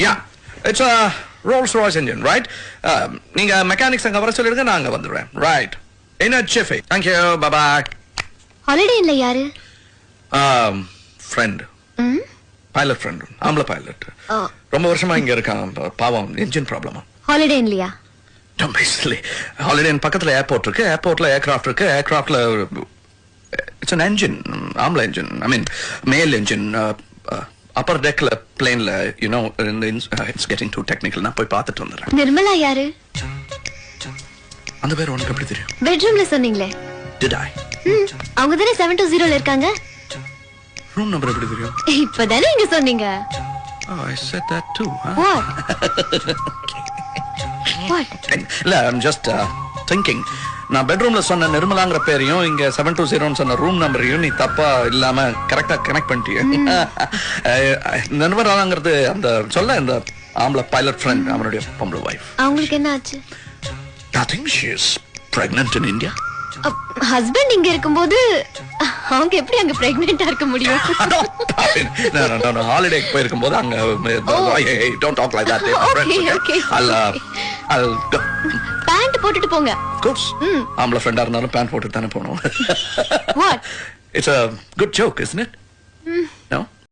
Yeah, it's a Rolls-Royce engine, right? நீங்க mechanics அங்க வர சொல்லிடுங்க நான் அங்க வந்துடுறேன். Right. என்ன செஃபே? Thank you. Bye bye. Holiday இல்ல யாரு? Friend. Pilot friend. ஆம்பள பைலட். ரொம்ப வருஷமா இங்க இருக்கான். பாவம் என்ஜின் ப்ராப்ளமா. ஹாலிடே இல்லையா? Don't be silly. Holiday பக்கத்துல ஏர்போர்ட் இருக்கு. ஏர்போர்ட்ல ஏர்கிராஃப்ட் இருக்கு. ஏர்கிராஃப்ட்ல it's an engine. ஆம்பள engine. I mean male engine. Upper deckல planeல you know it's getting too technical. நான் போய் பார்த்துட்டு வந்துறேன். நிர்மலா யாரு? அந்த பேர் உனக்கு எப்படி தெரியும்? பெட்ரூம்ல சொன்னீங்களே. Did I? அவங்க தானே 720ல இருக்காங்க. ரூம் நம்பர் எப்படி தெரியும்? இப்பதானே நீங்க சொன்னீங்க. Oh, I said that too. Huh? What? இல்ல I'm just thinking. நான் பெட்ரூம்ல சொன்ன நிர்மலாங்கிற பேரையும் இங்க 720 சொன்ன ரூம் நம்பரையும் நீ தப்பா இல்லாம கரெக்டா கனெக்ட் பண்ணிட்டிய. நிர்மலாங்கிறது அந்த சொல்ல இந்த ஆம்பள பைலட் ஃப்ரெண்ட் அவனுடைய பொம்பளை வைஃப். அவங்களுக்கு என்ன ஆச்சு? Nothing. She is pregnant in India. Husband இங்க இருக்கும்போது அவங்க எப்படி அங்க பிரெக்னன்ட்டா இருக்க முடியும்? No. Holiday போயிருக்கும்போது அங்க don't talk like that. Okay. I'll go. Pant போட்டுட்டு போங்க. Of course. ஆம்பள ஃப்ரெண்டா இருந்தாலும் பேண்ட் போட்டுட்டு தானே போகணும். What? It's a good joke, isn't it?